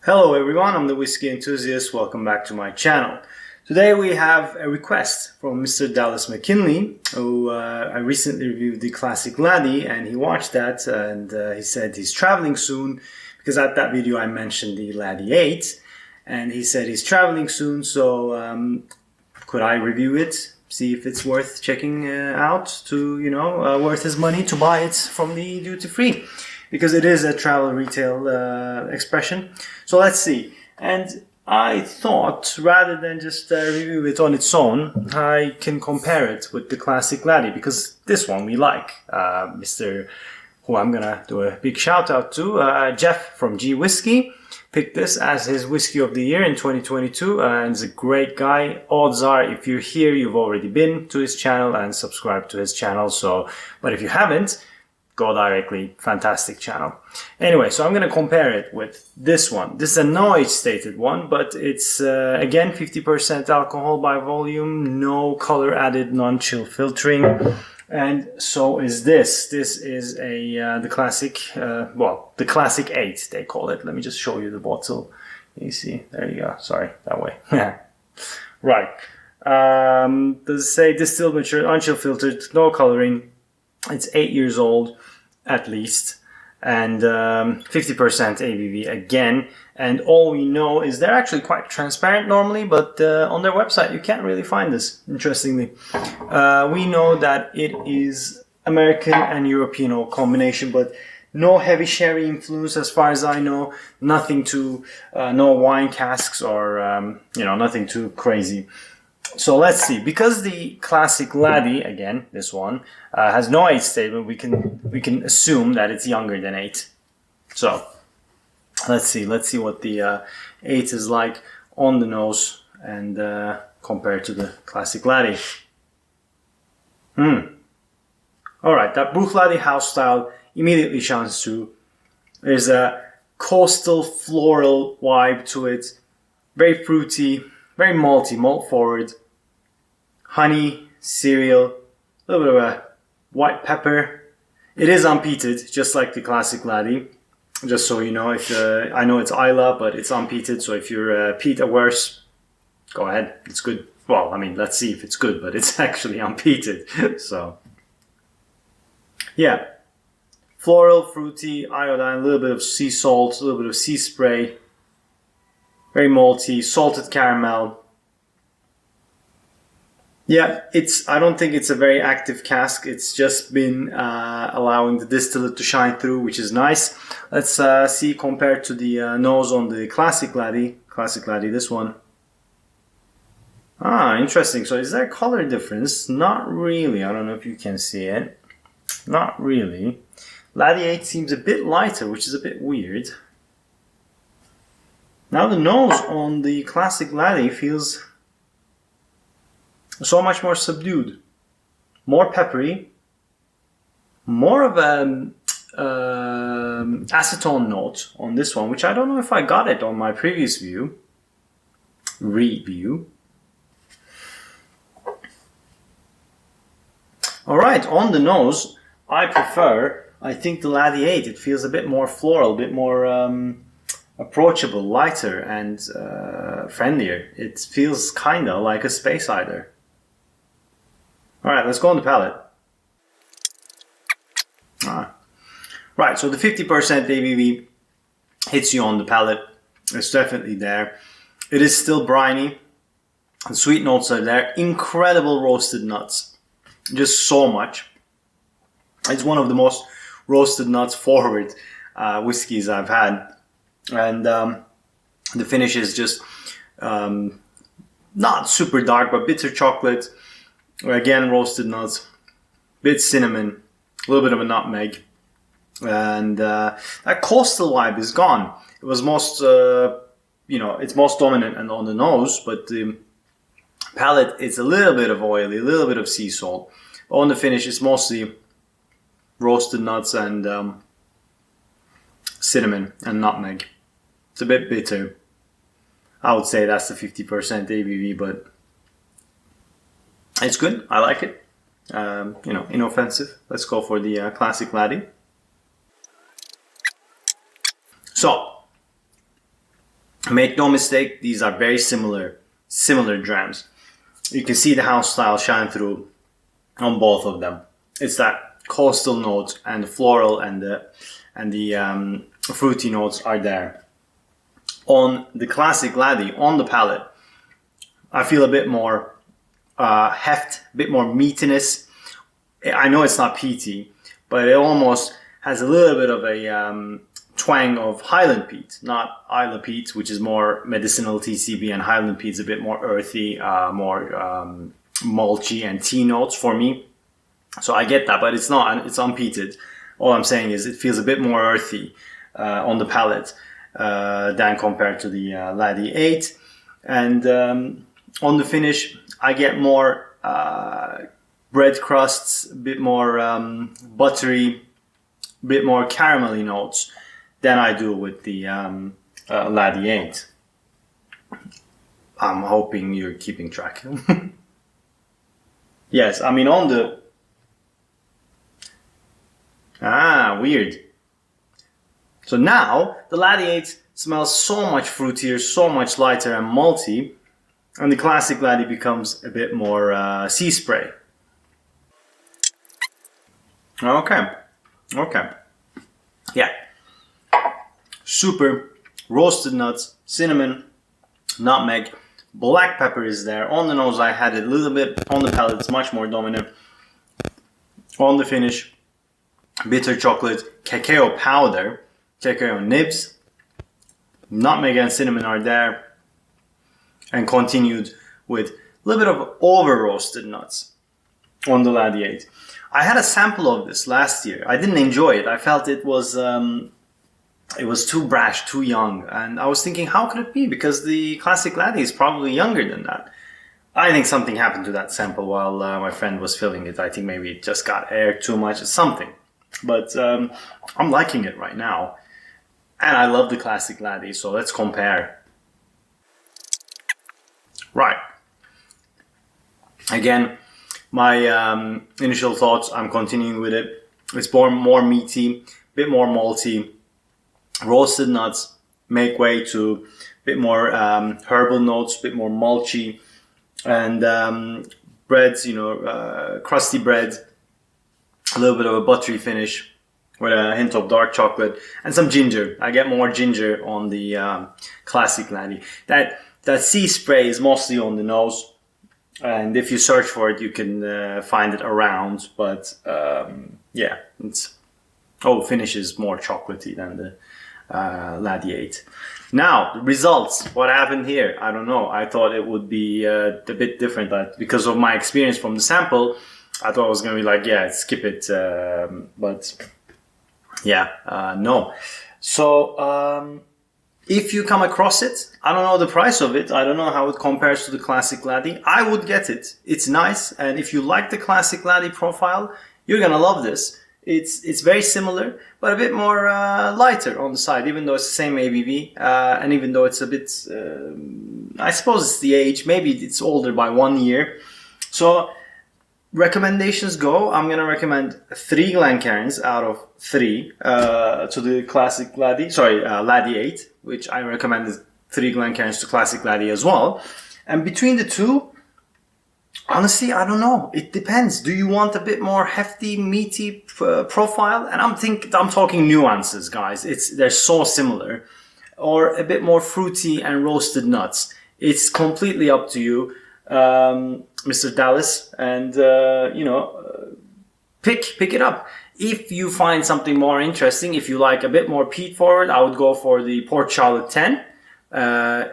Hello everyone, I'm the Whisky Enthusiast. Welcome back to my channel. Today we have a request from Mr. Dallas McKinley, who I recently reviewed the Classic Laddie, and he watched that and he said he's traveling soon because at that video I mentioned the Laddie 8 and he said he's traveling soon, so could I review it, see if it's worth checking out, to worth his money to buy it from the duty-free, because it is a travel retail expression. So let's see. And I thought, rather than just review it on its own, I can compare it with the Classic Laddie, because this one we like. Mr. who I'm gonna do a big shout out to, Geoff from Whisky, picked this as his Whiskey of the Year in 2022, and he's a great guy. Odds are, if you're here, you've already been to his channel and subscribed to his channel. But if you haven't, go directly. Fantastic channel. Anyway, so I'm going to compare it with this one. This is a no age stated one, but it's again 50% alcohol by volume, no color added, non-chill filtering, and so is this. This is the classic, the Classic 8 they call it. Let me just show you the bottle. You see, there you go. Sorry, that way. Right. Does it say distilled, mature, unchill filtered, no coloring? It's 8 years old at least, and 50% ABV again. And all we know is they're actually quite transparent normally, but on their website you can't really find this, interestingly. We know that it is American and European combination, but no heavy sherry influence as far as I know. Nothing too, no wine casks or nothing too crazy. So let's see, because the Classic Laddie, again, this one, has no age statement, we can assume that it's younger than 8. So let's see what the 8 is like on the nose and compared to the Classic Laddie. Alright, that Bruichladdich house style immediately shines through. There's a coastal floral vibe to it, very fruity, very malty, malt forward, honey, cereal, a little bit of a white pepper. It is unpeated, just like the Classic Laddie. Just so you know, if I know it's Isla, but it's unpeated. So if you're peat averse, go ahead. It's good. Well, I mean, let's see if it's good, but it's actually unpeated. So yeah, floral, fruity, iodine, a little bit of sea salt, a little bit of sea spray. Very malty, salted caramel. Yeah, I don't think it's a very active cask. It's just been allowing the distillate to shine through, which is nice. Let's see compared to the nose on the Classic Laddie. Classic Laddie, this one. Interesting. So is there a color difference? Not really. I don't know if you can see it. Not really. Laddie 8 seems a bit lighter, which is a bit weird. Now the nose on the Classic Laddie feels so much more subdued, more peppery, more of an acetone note on this one, which I don't know if I got it on my previous review. Alright, on the nose, I think the Laddie 8, it feels a bit more floral, a bit more approachable, lighter, and friendlier. It feels kinda like a Space Hider. Alright, let's go on the palate. Right, so the 50% ABV hits you on the palate. It's definitely there. It is still briny. The sweet notes are there. Incredible roasted nuts. Just so much. It's one of the most roasted nuts forward whiskeys I've had. And the finish is just not super dark, but bitter chocolate. Again, roasted nuts, bit cinnamon, a little bit of a nutmeg, and that coastal vibe is gone. It was most, it's most dominant and on the nose, but the palate is a little bit of oily, a little bit of sea salt. But on the finish, it's mostly roasted nuts and cinnamon and nutmeg. It's a bit bitter. I would say that's the 50% ABV, but it's good. I like it. Inoffensive. Let's go for the Classic Laddie. So, Make no mistake, these are very similar drams. You can see the house style shine through on both of them. It's that coastal note, and the floral and the fruity notes are there. On the Classic Laddie, on the palate, I feel a bit more heft, a bit more meatiness. I know it's not peaty, but it almost has a little bit of a twang of Highland peat, not Isla peat, which is more medicinal TCB, and Highland peat is a bit more earthy, more mulchy and tea notes for me. So I get that, but it's not, it's unpeated. All I'm saying is it feels a bit more earthy on the palate than compared to the Laddie 8. And on the finish, I get more bread crusts, a bit more buttery, a bit more caramelly notes than I do with the Laddie 8. I'm hoping you're keeping track. Yes, I mean on the... weird. So now the Laddie 8 smells so much fruitier, so much lighter and malty, and the Classic Laddie becomes a bit more sea spray. Okay. Yeah. Super roasted nuts, cinnamon, nutmeg, black pepper is there. On the nose I had it a little bit, on the palate it's much more dominant. On the finish, bitter chocolate, cacao powder, cacao nibs, nutmeg and cinnamon are there, and continued with a little bit of over roasted nuts on the Laddie 8. I had a sample of this last year. I didn't enjoy it. I felt it was too brash, too young, and I was thinking, how could it be? Because the Classic Laddie is probably younger than that. I think something happened to that sample while my friend was filling it. I think maybe it just got aired too much or something. But I'm liking it right now, and I love the Classic Laddie. So let's compare. Right. Again, my initial thoughts, I'm continuing with it. It's more meaty, a bit more malty. Roasted nuts make way to a bit more herbal notes, a bit more mulchy, and breads, crusty bread, a little bit of a buttery finish with a hint of dark chocolate and some ginger. I get more ginger on the Classic Laddie. That sea spray is mostly on the nose, and if you search for it, you can find it around. But yeah, finish is more chocolatey than the Laddie 8. Now, the results. What happened here? I don't know. I thought it would be a bit different. Because of my experience from the sample, I thought it was going to be like, yeah, skip it. But yeah, no. So if you come across it, I don't know the price of it. I don't know how it compares to the Classic Laddie. I would get it. It's nice. And if you like the Classic Laddie profile, you're going to love this. It's very similar, but a bit more lighter on the side, even though it's the same ABV, and even though it's a bit, I suppose it's the age, maybe it's older by 1 year. So recommendations go, I'm going to recommend 3 Glencairns out of 3 to the Classic Laddie, Laddie 8, which I recommended 3 Glencairns to Classic Laddie as well. And between the two, honestly, I don't know. It depends. Do you want a bit more hefty, meaty profile? And I'm talking nuances, guys. They're so similar. Or a bit more fruity and roasted nuts. It's completely up to you, Mr. Dallas. And pick it up. If you find something more interesting, if you like a bit more peat forward, I would go for the Port Charlotte 10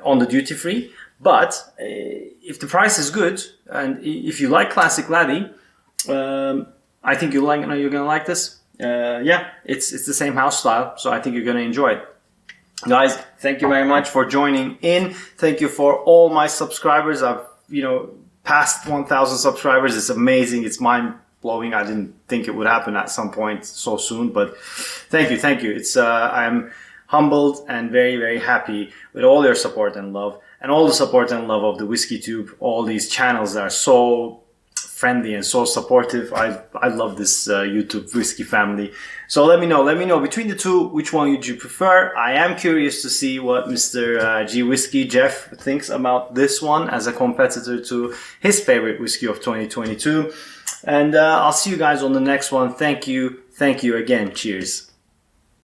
on the duty free. But if the price is good, and if you like Classic Laddie, I think you're going to like this. Yeah, it's the same house style, so I think you're going to enjoy it. Guys, thank you very much for joining in. Thank you for all my subscribers. I've passed 1,000 subscribers. It's amazing. It's mind-blowing. I didn't think it would happen at some point so soon, but thank you. It's I'm humbled and very, very happy with all your support and love. And all the support and love of the Whisky Tube, all these channels that are so friendly and so supportive. I love this YouTube whiskey family. So let me know between the two, which one would you prefer? I am curious to see what Mr. G Whiskey Geoff thinks about this one as a competitor to his favorite whiskey of 2022. And I'll see you guys on the next one. Thank you again. Cheers.